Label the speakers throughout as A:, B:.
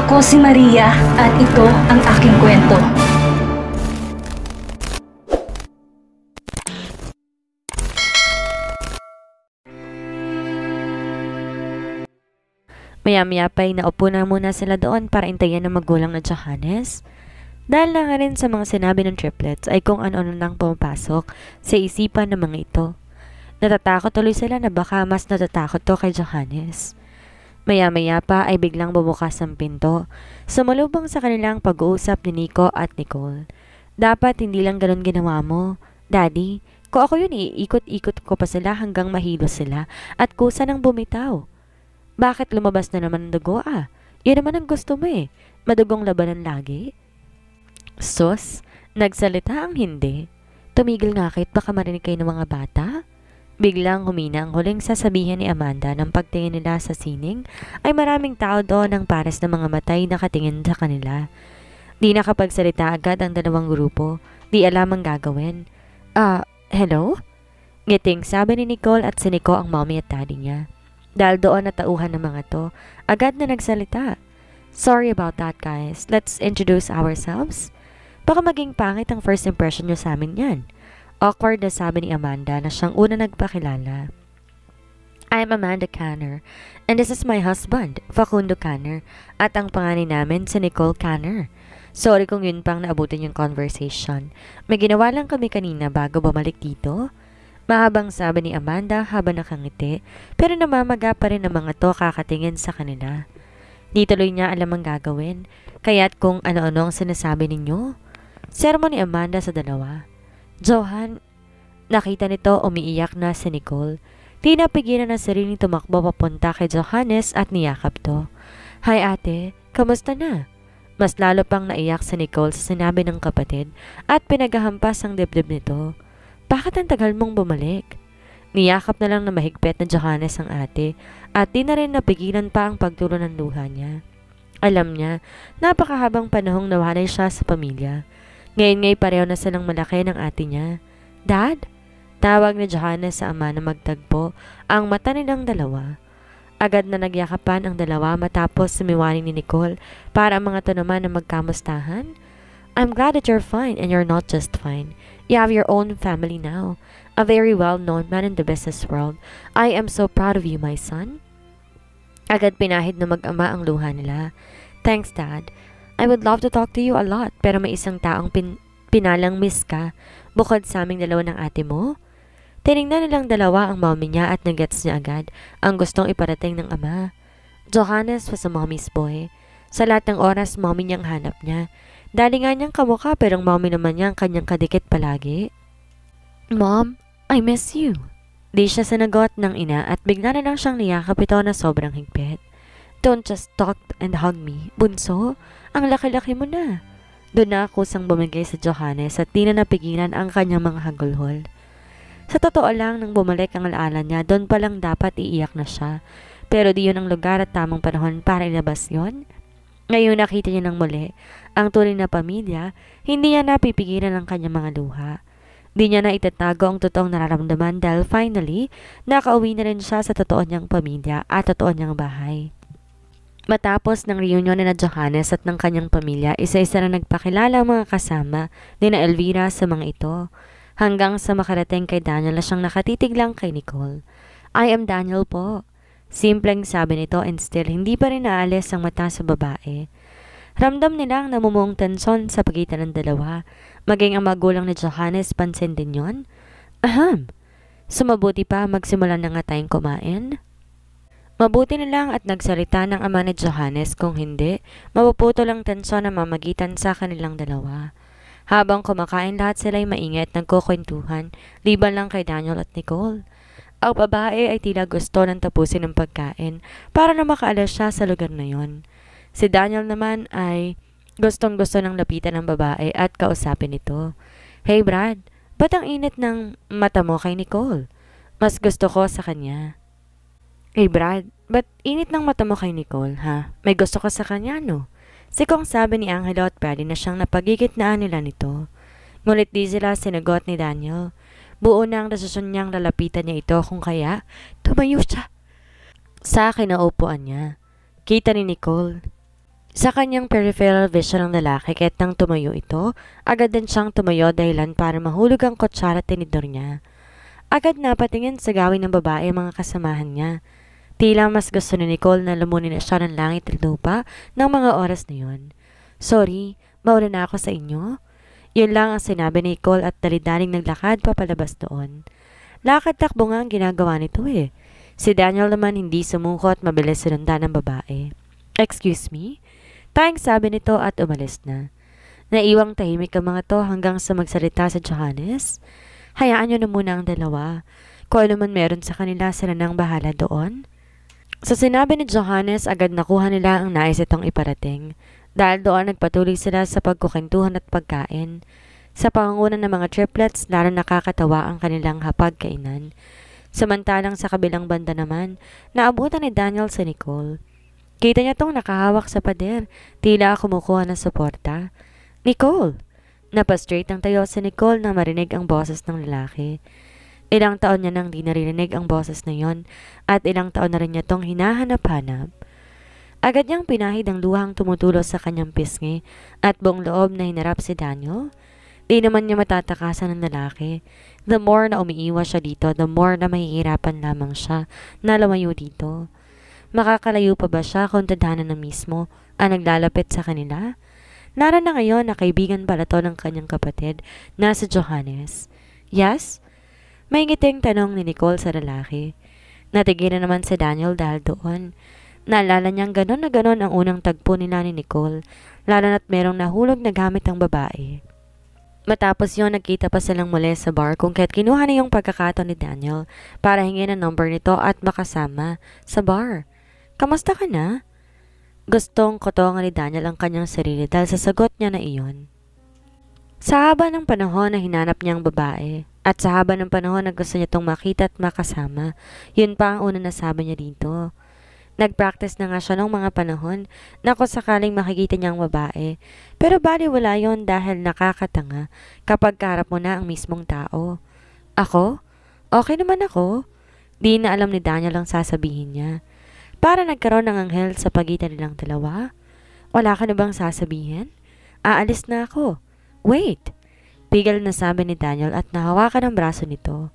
A: Ako si Maria at ito ang aking kwento.
B: Maya-maya pa ay naupo na muna sila doon para intayin ng magulang na Johannes. Dahil na nga rin sa mga sinabi ng triplets ay kung ano-ano nang pumapasok sa isipan ng mga ito. Natatakot tuloy sila na baka mas natatakot to kay Johannes. Maya-maya pa ay biglang bumukas ang pinto. Sumalubong sa kanilang pag-uusap ni Nico at Nicole. Dapat hindi lang ganun ginawa mo. Daddy, kung ako yun iikot-ikot ko pa sila hanggang mahilo sila at kusa nang bumitaw. Bakit lumabas na naman ang dugo Yan naman ang gusto mo Madugong labanan lagi. Sus, nagsalita ang hindi. Tumigil nga kahit baka marinig kayo ng mga bata. Biglang humina ang huling sasabihin ni Amanda nang pagtingin nila sa sining ay maraming tao doon ang pares ng mga matay nakatingin sa kanila. Di nakapagsalita agad ang dalawang grupo. Di alam ang gagawin. Hello? Ngiting sabi ni Nicole at si Nico ang mommy at daddy niya. Dahil doon natauhan ng mga to, agad na nagsalita. Sorry about that guys. Let's introduce ourselves. Baka maging pangit ang first impression nyo sa amin yan. Awkward na sabi ni Amanda na siyang una nagpakilala. I'm Amanda Canner, and this is my husband, Facundo Canner, at ang pangalan namin si Nicole Canner. Sorry kung yun pang naabutin yung conversation. May ginawa lang kami kanina bago bumalik dito. Mahabang sabi ni Amanda habang nakangiti, pero namamaga pa rin ang mga to kakatingin sa kanila. Di tuloy niya alam ang gagawin, kaya't kung ano-ano ang sinasabi ninyo. Sermon ni Amanda sa dalawa. Johan, nakita nito umiiyak na si Nicole. Di napigilan ang sarili tumakbo papunta kay Johannes at niyakap to. Hi ate, kamusta na? Mas lalo pang naiyak si Nicole sa sinabi ng kapatid at pinagahampas ang dibdib nito. Bakit ang tagal mong bumalik? Niyakap na lang na mahigpit na Johannes ang ate at di na rin napigilan pa ang pagtulo ng luha niya. Alam niya, napakahabang panahong nawalay siya sa pamilya. Ngayon ngay pareho na silang malaki ng ate niya. Dad? Tawag ni Johannes sa ama na magtagpo ang mata nilang dalawa. Agad na nagyakapan ang dalawa matapos sumiwaning ni Nicole para ang mga to naman na magkamustahan. I'm glad that you're fine and you're not just fine. You have your own family now. A very well-known man in the business world. I am so proud of you, my son. Agad pinahid na mag-ama ang luha nila. Thanks, Dad. I would love to talk to you a lot pero may isang taong pinalang miss ka bukod sa aming dalawa ng ate mo. Tinignan nilang dalawa ang mommy niya at nagets niya agad ang gustong iparating ng ama. Johannes was a mommy's boy. Sa lahat ng oras, mommy niyang hanap niya. Dali nga niyang kamukha pero ang mommy naman niya ang kanyang kadikit palagi. Mom, I miss you. Di siya sanagot ng ina at bigla na lang siyang niyakap ito na sobrang higpit. Don't just talk and hug me. Bunso, ang laki-laki mo na. Doon na kusang bumigay sa Johannes at di na napigilan ang kanyang mga hagulhol. Sa totoo lang, nang bumalik ang alaala niya, doon pa lang dapat iiyak na siya. Pero di yun ang lugar at tamang panahon para ilabas yon. Ngayon nakita niya ng muli ang tunay na pamilya, hindi niya napipigilan ang kanyang mga luha. Di niya na itatago ang totoong nararamdaman dahil finally, nakauwi na rin siya sa totoo niyang pamilya at totoo niyang bahay. Matapos ng reunion na Johannes at ng kanyang pamilya, isa-isa na nagpakilala ang mga kasama ni na Elvira sa mga ito, hanggang sa makarating kay Daniel na siyang nakatitig lang kay Nicole. I am Daniel po. Simpleng sabi nito and still hindi pa rin naalis ang mata sa babae. Ramdam nilang namumuong tensyon sa pagitan ng dalawa, maging ang magulang ni Johannes pansin din yon. Sumabuti pa magsimula na nga tayong kumain. Mabuti na lang at nagsalita ng ama ni Johannes kung hindi, mapuputo lang tensyon na mamagitan sa kanilang dalawa. Habang kumakain lahat sila'y maingay at nagkukwentuhan, liban lang kay Daniel at Nicole. Ang babae ay tila gusto ng tapusin ng pagkain para na makaalis siya sa lugar na yon. Si Daniel naman ay gustong gusto ng lapitan ng babae at kausapin ito. Hey Brad, ba't ang init ng mata mo kay Nicole? Mas gusto ko sa kanya. Hey Brad, ba't init ng mata mo kay Nicole, ha? May gusto ka sa kanya, no? Sikong sabi ni Angelo at Brady na siyang napagigitnaan nila nito. Ngunit di sila sinagot ni Daniel. Buo na ang desisyon niyang lalapitan niya ito kung kaya tumayo siya sa kinaupuan niya. Kita ni Nicole. Sa kanyang peripheral vision ng lalaki kahit nang tumayo ito, agad din siyang tumayo dahilan para mahulog ang kutsara at tinidor niya. Agad napatingin sa gawin ng babae ang mga kasamahan niya. Tila mas gusto ni Nicole na lumunin na siya ng langit at lupa ng mga oras na yun. Sorry, mauna na ako sa inyo. Yun lang ang sinabi ni Nicole at dalidaling naglakad papalabas doon. Lakad-takbo nga ang ginagawa nito eh. Si Daniel naman hindi sumuko at mabilis sinundan ng babae. Excuse me? Tayong sabi nito at umalis na. Naiwang tahimik ang mga to hanggang sa magsalita sa Johannes. Hayaan nyo na muna ang dalawa. Kung ano man meron sa kanila, sila nang bahala doon. Sa sinabi ni Johannes, agad nakuha nila ang nais itong iparating. Dahil doon nagpatuloy sila sa pagkukentuhan at pagkain. Sa pangunguna ng mga triplets, lalo nakakatawa ang kanilang hapagkainan. Samantalang sa kabilang banda naman, naabutan ni Daniel si Nicole. Kita niya tong nakahawak sa pader, tila kumukuha ng suporta. Nicole! Napastraight ang tayo si Nicole nang marinig ang boses ng lalaki. Ilang taon niya nang di naririnig ang boses na yon at ilang taon na rin niya tong hinahanap-hanap. Agad niyang pinahid ang luhang tumutulo sa kanyang pisngi at buong loob na hinarap si Daniel. Di naman niya matatakasan ng lalaki. The more na umiiwas siya dito, the more na mahihirapan lamang siya na lumayo dito. Makakalayo pa ba siya kung tadhana na mismo ang naglalapit sa kanila? Naroon na ngayon na kaibigan pala to ng kanyang kapatid na si Johannes. Yes? May ngiting tanong ni Nicole sa lalaki. Natigilan naman si Daniel dahil doon. Naalala niyang ganon na ganon ang unang tagpo nila ni Nicole, lalo na't merong nahulog na gamit ang babae. Matapos yon, nagkita pa silang muli sa bar kung kaya't kinuha na yung pagkakataon ni Daniel para hingin ang number nito at makasama sa bar. Kamusta ka na? Gustong kotongan ni Daniel ang kanyang sarili dahil sa sagot niya na iyon. Sa haba ng panahon na hinanap niyang babae at sa haba ng panahon na gusto niya itong makita at makasama, yun pa ang una na sabi niya dito. Nag-practice na nga siya nung mga panahon na kung sakaling makikita niyang babae. Pero baliwala yon dahil nakakatanga kapag kaharap mo na ang mismong tao. Ako? Okay naman ako. Di na alam ni Daniel ang sasabihin niya. Para nagkaroon ng anghel sa pagitan nilang dalawa. Wala ka na bang sasabihin? Aalis na ako. Wait! Pigil na sabi ni Daniel at nahawakan ang braso nito.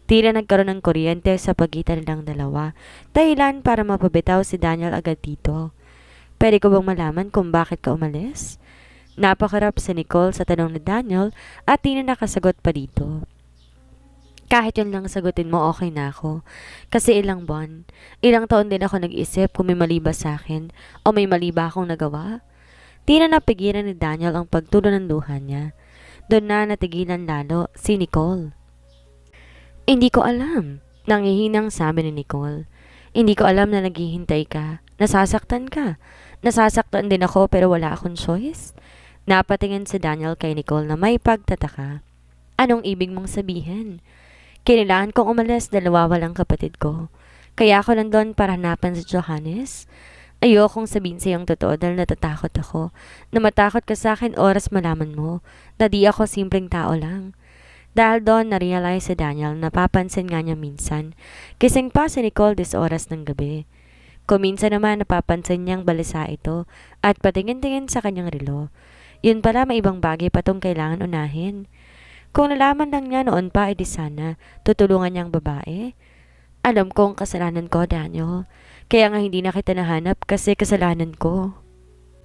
B: Tila nagkaroon ng kuryente sa pagitan nilang dalawa, dahilan para mapabitaw si Daniel agad dito. Pwede ko bang malaman kung bakit ka umalis? Napakarap si Nicole sa tanong ni Daniel at di na nakasagot pa dito. Kahit yun lang sagutin mo, okay na ako. Kasi ilang buwan, ilang taon din ako nag-isip kung may mali ba sa akin o may mali ba akong nagawa. Di na napigilan ni Daniel ang pagtulo ng luha niya. Doon na natigilan lalo si Nicole. Hindi ko alam, nangihinang sabi ni Nicole. Hindi ko alam na naghihintay ka. Nasasaktan ka. Nasasaktan din ako pero wala akong choice. Napatingin si Daniel kay Nicole na may pagtataka. Anong ibig mong sabihin? Kailangan kong umalis dahil nawawalang kapatid ko. Kaya ako nandun para hanapan si Johannes. Ayokong sabihin sa iyong totoo dahil natatakot ako. Na matakot ka sa akin oras malaman mo na di ako simpleng tao lang. Dahil doon na-realize si Daniel na napapansin nga niya minsan. Kising pa si Nicole des oras ng gabi. Kung minsan naman napapansin niyang balisa ito at patingin-tingin sa kanyang relo. Yun pala may ibang bagay pa tong kailangan unahin. Kung nalaman lang niya noon pa, edi sana tutulungan niyang babae. Alam kong kasalanan ko, Daniel. Kaya nga hindi na kita nahanap kasi kasalanan ko.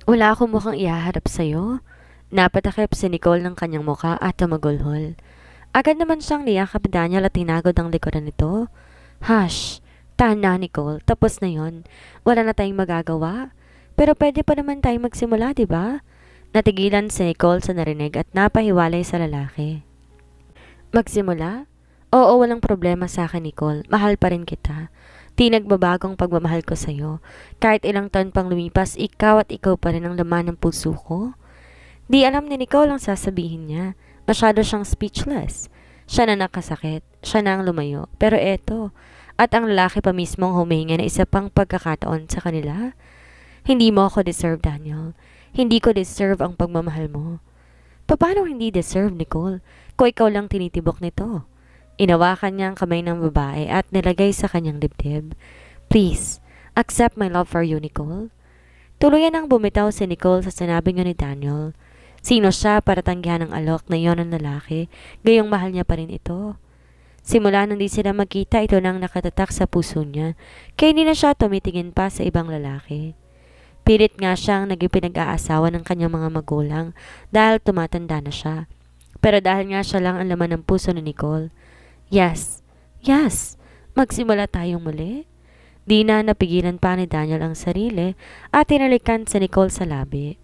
B: Wala akong mukhang ihaharap sa'yo. Napatakip si Nicole ng kanyang muka at tumagulhol. Agad naman siyang niyakap Daniel at tinagod ang likuran nito. Hush! Tahan na, Nicole. Tapos na yon. Wala na tayong magagawa. Pero pwede pa naman tayong magsimula, di ba? Natigilan si Nicole sa narinig at napahiwalay sa lalaki. Magsimula? Oo, walang problema sa akin, Nicole. Mahal pa rin kita. Di nagbabagong pagmamahal ko sa'yo. Kahit ilang taon pang lumipas, ikaw at ikaw pa rin ang laman ng puso ko. Di alam ni Nicole ang sasabihin niya. Masyado siyang speechless. Siya na nakasakit. Siya na ang lumayo. Pero eto. At ang lalaki pa mismong humihinga na isa pang pagkakataon sa kanila. Hindi mo ako deserve, Daniel. Hindi ko deserve ang pagmamahal mo. Paano hindi deserve, Nicole? Kung ikaw lang tinitibok nito. Inawakan niya ang kamay ng babae at nilagay sa kanyang dibdib. Please, accept my love for you, Nicole. Tuluyan ang bumitaw si Nicole sa sinabi nga ni Daniel. Sino siya para tanggihan ng alok na iyon ng lalaki, gayong mahal niya pa rin ito. Simula nang di sila magkita, ito nang nakatatak sa puso niya, kaya hindi na siya tumitingin pa sa ibang lalaki. Pilit nga siyang naging pinag-aasawa ng kanyang mga magulang dahil tumatanda na siya. Pero dahil nga siya lang ang laman ng puso ni Nicole. Yes, magsimula tayong muli. Di na napigilan pa ni Daniel ang sarili at tinalikan si Nicole sa labi.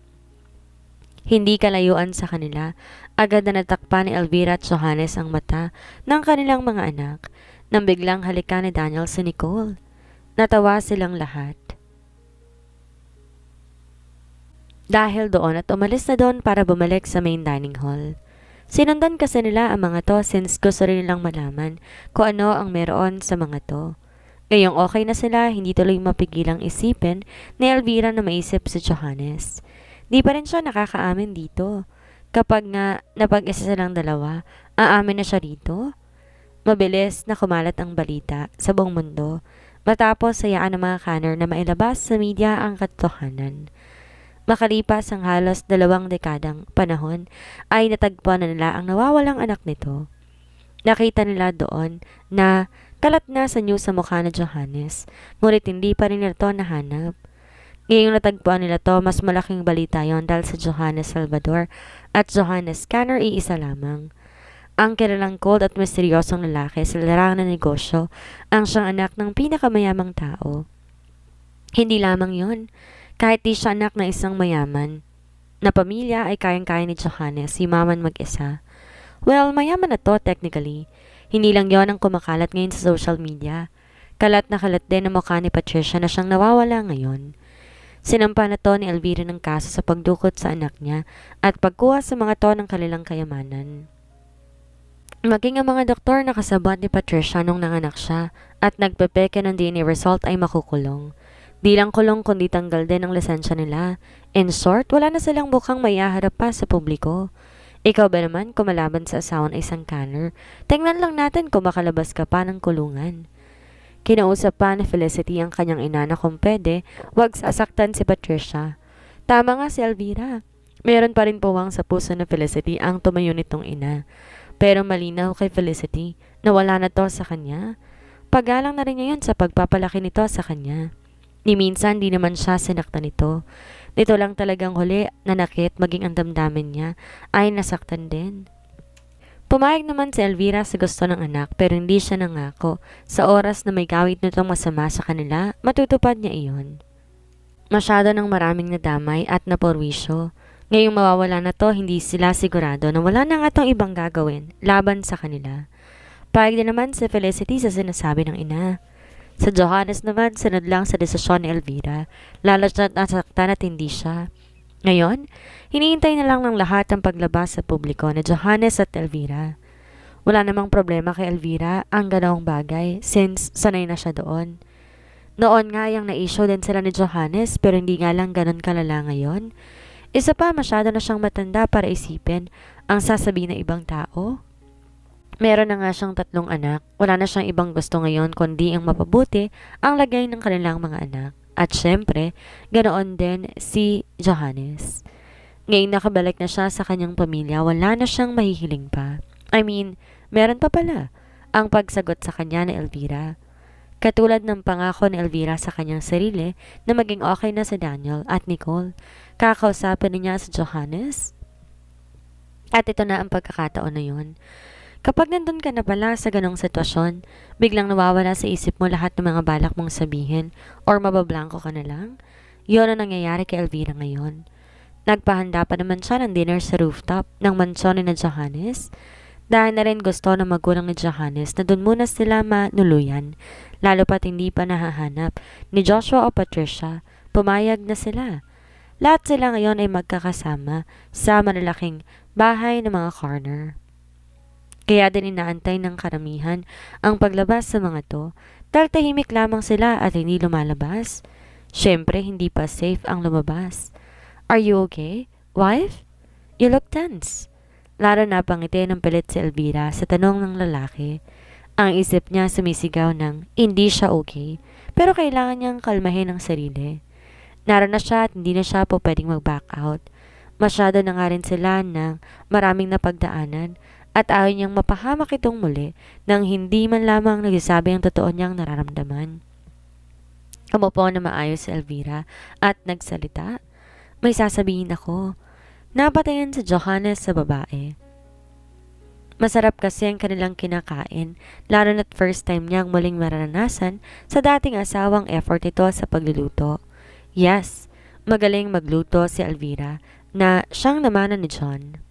B: Hindi kalayuan sa kanila, agad na natakpan ni Elvira at Johannes ang mata ng kanilang mga anak nang biglang halikan ni Daniel si Nicole. Natawa silang lahat. Dahil doon at umalis na doon para bumalik sa main dining hall. Sinundan kasi nila ang mga to since gusto rin nilang malaman kung ano ang meron sa mga to. Ngayong okay na sila, hindi tuloy mapigilang isipin ni Elvira na maisip si Johannes. Di pa rin siya nakakaamin dito. Kapag nga napag-isa silang dalawa, aamin na siya dito. Mabilis na kumalat ang balita sa buong mundo matapos sayaan ng mga kanner na mailabas sa media ang katotohanan. Makalipas ang halos 2 dekadang panahon ay natagpuan na nila ang nawawalang anak nito. Nakita nila doon na kalat na sa news sa mukha ni Johannes, ngunit hindi pa rin nila ito nahanap. Ngayong natagpuan nila to, mas malaking balita yon dahil sa Johannes Salvador at Johannes Canner iisa lamang. Ang kilalang cold at misteryosong lalaki sa larangan ng negosyo ang siyang anak ng pinakamayamang tao. Hindi lamang yon, kahit di siya anak ng isang mayaman na pamilya ay kayang-kaya ni Johannes, si maman mag-isa. Well, mayaman na to technically. Hindi lang yon ang kumakalat ngayon sa social media. Kalat na kalat din ang mukha ni Patricia na siyang nawawala ngayon. Sinampa na to ni Elvira ng kaso sa pagdukot sa anak niya at pagkuha sa mga to ng kanilang kayamanan. Maging ang mga doktor na kasabot ni Patricia nung nanganak siya at nagpepeke ng DNA result ay makukulong. Di lang kulong kundi tanggal din ang lisensya nila. In short, wala na silang mukhang maihaharap pa sa publiko. Ikaw ba naman kung malaban sa asawa ng isang canner? Tingnan lang natin kung makalabas ka pa ng kulungan. Kinausap pa ni Felicity ang kanyang ina na kung pwede, wag sasaktan si Patricia. Tama nga si Elvira. Meron pa rin puwang sa puso na Felicity ang tumayo nitong ina. Pero malinaw kay Felicity na wala na to sa kanya. Pagalang na rin niya yun sa pagpapalaki nito sa kanya. Ni minsan di naman siya sinaktan nito. Nito lang talagang huli nanakit maging ang damdamin niya ay nasaktan din. Pumayag naman si Elvira sa gusto ng anak pero hindi siya nangako. Sa oras na may gawit nitong masama sa kanila, matutupad niya iyon. Masyado ng maraming nadamay at napurwisyo. Ngayong mawawala na to, hindi sila sigurado na wala na nga itong ibang gagawin laban sa kanila. Payag din naman si Felicity sa sinasabi ng ina. Sa Johannes naman, sunod lang sa desisyon ni Elvira, lalo siya't nasaktan at hindi siya. Ngayon, hinihintay na lang ng lahat ang paglabas sa publiko na Johannes at Elvira. Wala namang problema kay Elvira ang ganoong bagay since sanay na siya doon. Noon nga yung na-issue din sila ni Johannes pero hindi nga lang ganon kalala ngayon. Isa pa, masyado na siyang matanda para isipin ang sasabihin ng ibang tao. Meron na nga siyang 3 anak. Wala na siyang ibang gusto ngayon kundi ang mapabuti ang lagay ng kanilang mga anak. At syempre, ganoon din si Johannes. Ngayong nakabalik na siya sa kanyang pamilya, wala na siyang mahihiling pa. Meron pa pala ang pagsagot sa kanya ni Elvira. Katulad ng pangako ni Elvira sa kanyang sarili na maging okay na si Daniel at Nicole, kakausapin niya si Johannes. At ito na ang pagkakataon na yun. Kapag nandun ka na pala sa ganong sitwasyon, biglang nawawala sa isip mo lahat ng mga balak mong sabihin or mabablanko ka na lang. Yun ang nangyayari kay Elvira ngayon. Nagpahanda pa naman siya ng dinner sa rooftop ng mansyon ni Johannes. Dahil na rin gusto ng magulang ni Johannes na doon muna sila manuluyan, lalo pat hindi pa nahahanap ni Joshua o Patricia, pumayag na sila. Lahat sila ngayon ay magkakasama sa malalaking bahay ng mga corner. Kaya din inaantay ng karamihan ang paglabas sa mga to dahil tahimik lamang sila at hindi lumalabas. Siyempre, hindi pa safe ang lumabas. Are you okay, wife? You look tense. Lalo na pangiti ng pilit si Elvira sa tanong ng lalaki. Ang isip niya sumisigaw ng hindi siya okay pero kailangan niyang kalmahin ang sarili. Naroon na siya at hindi na siya po pwedeng mag-back out. Masyado na nga rin sila ng maraming napagdaanan at ayaw niyang mapahamak itong muli nang hindi man lamang nagsasabi ang totoo niyang nararamdaman. Umupo na maayos si Elvira at nagsalita. May sasabihin ako. Napatayan si Johannes sa babae. Masarap kasi ang kanilang kinakain, lalo na't first time niyang muling maranasan sa dating asawang effort ito sa pagluluto. Yes, magaling magluto si Elvira na siyang namana ni John.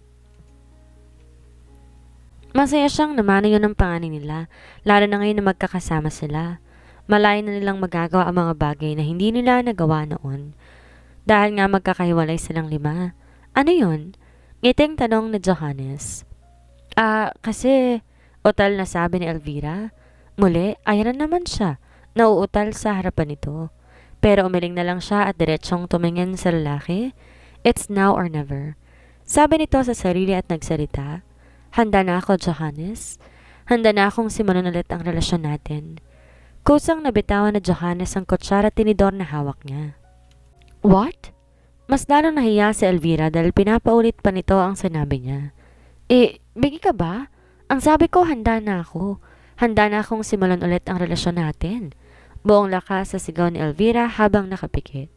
B: Masaya siyang namana yun ng panganay nila, lalo na ngayon na magkakasama sila. Malayo na nilang magagawa ang mga bagay na hindi nila nagawa noon. Dahil nga magkakahiwalay silang 5. Ano yun? Ngiting tanong ni Johannes. Kasi utal na sabi ni Elvira. Muli, ayan na naman siya. Nauutal sa harapan nito. Pero umiling na lang siya at diretsong tumingin sa lalaki. It's now or never. Sabi nito sa sarili at nagsalita. Handa na ako, Johannes. Handa na akong simulan ulit ang relasyon natin. Kusang nabitawan na Johannes ang kutsara at tinidor na hawak niya. What? Mas lalong nahiya si Elvira dahil pinapaulit pa nito ang sinabi niya. Bigi ka ba? Ang sabi ko, handa na ako. Handa na akong simulan ulit ang relasyon natin. Buong lakas sa sigaw ni Elvira habang nakapikit.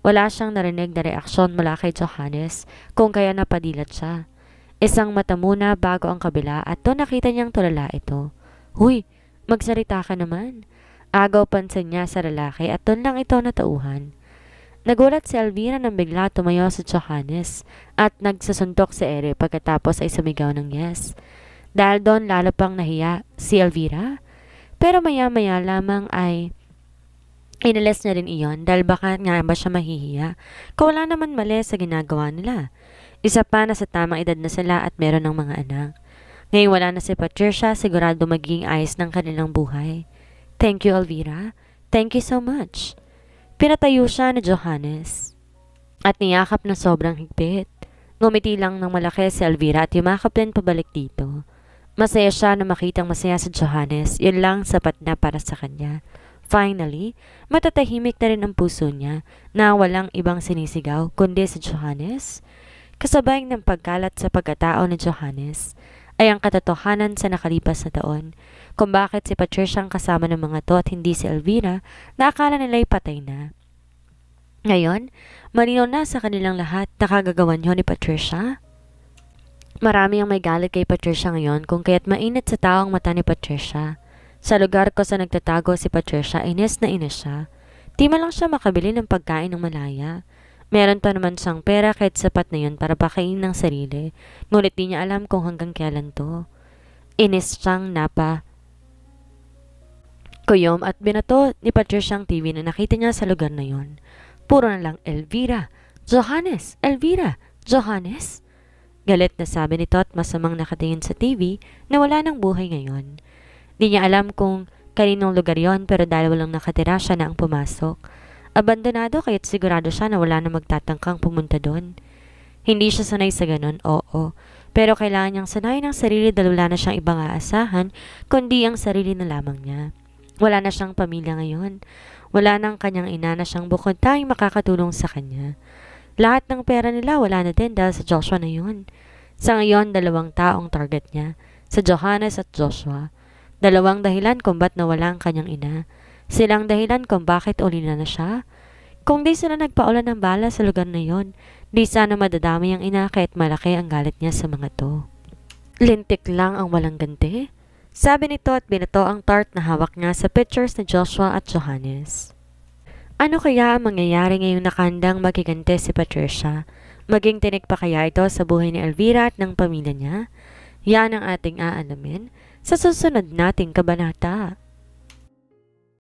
B: Wala siyang narinig na reaksyon mula kay Johannes kung kaya napadilat siya. Isang mata muna bago ang kabila at doon nakita niyang tulala ito. Huy, magsalita ka naman. Agaw pansin niya sa lalaki at doon lang ito natauhan. Nagulat si Elvira nang bigla tumayo si Johannes at nagsasuntok si Ere pagkatapos ay sumigaw ng yes. Dahil doon lalo pang nahiya si Elvira. Pero maya-maya lamang ay inalis niya rin iyon dahil baka nga ba siya mahihiya kung wala naman mali sa ginagawa nila. Isa pa na sa tamang edad na sila at meron ng mga anak. Ngayon wala na si Patricia, sigurado magiging ayos ng kanilang buhay. Thank you, Elvira. Thank you so much. Pinatayo siya ni Johannes at niyakap na sobrang higpit. Ngumiti lang ng malaki si Elvira at yumakap din pabalik dito. Masaya siya na makitang masaya si Johannes, yun lang sapat na para sa kanya. Finally, matatahimik na rin ang puso niya na walang ibang sinisigaw kundi si Johannes. Kasabay ng pagkalat sa pagkatao ni Johannes ay ang katotohanan sa nakalipas na taon kung bakit si Patricia ang kasama ng mga to at hindi si Elvira na akala nila'y patay na. Ngayon, malinaw na sa kanilang lahat na kagagawan niyo ni Patricia. Marami ang may galit kay Patricia ngayon kung kaya't mainit sa tao ang mata ni Patricia. Sa lugar ko sa nagtatago si Patricia, inis na inis siya. Di man lang siya makabili ng pagkain ng malaya. Meron pa naman siyang pera kahit sapat na yun para pakainin ng sarili. Ngunit di niya alam kung hanggang kailan to. Inis siyang kuyom at binato ni Patricia ang TV na nakita niya sa lugar na yon. Puro na lang Elvira, Johannes, Elvira, Johannes. Galit na sabi nito at masamang nakatingin sa TV na wala ng buhay ngayon. Di niya alam kung kaninong lugar yon pero dahil walang nakatira siya na ang pumasok. Abandonado kaya't sigurado siya na wala na magtatangkang pumunta doon. Hindi siya sanay sa ganun, oo. Pero kailangan niyang sanayin ang sarili dahil wala na siyang ibang aasahan kundi ang sarili na lamang niya. Wala na siyang pamilya ngayon. Wala nang kanyang ina na siyang bukod tanging makakatulong sa kanya. Lahat ng pera nila wala na din dahil sa Joshua na yun. Sa ngayon, 2 taong target niya. Sa Johannes at Joshua. 2 dahilan kung ba't nawala ang kanyang ina. Silang dahilan kung bakit uli na siya. Kung di sila nagpaulan ng bala sa lugar na yon, di sana madadami ang ina kahit malaki ang galit niya sa mga to. Lintik lang ang walang ganti. Sabi nito at binato ang tart na hawak niya sa pictures ni Joshua at Johannes. Ano kaya ang mangyayari ngayong nakandang magigante si Patricia? Maging tinik pa kaya ito sa buhay ni Elvira at ng pamilya niya? Yan ang ating aalamin sa susunod nating kabanata.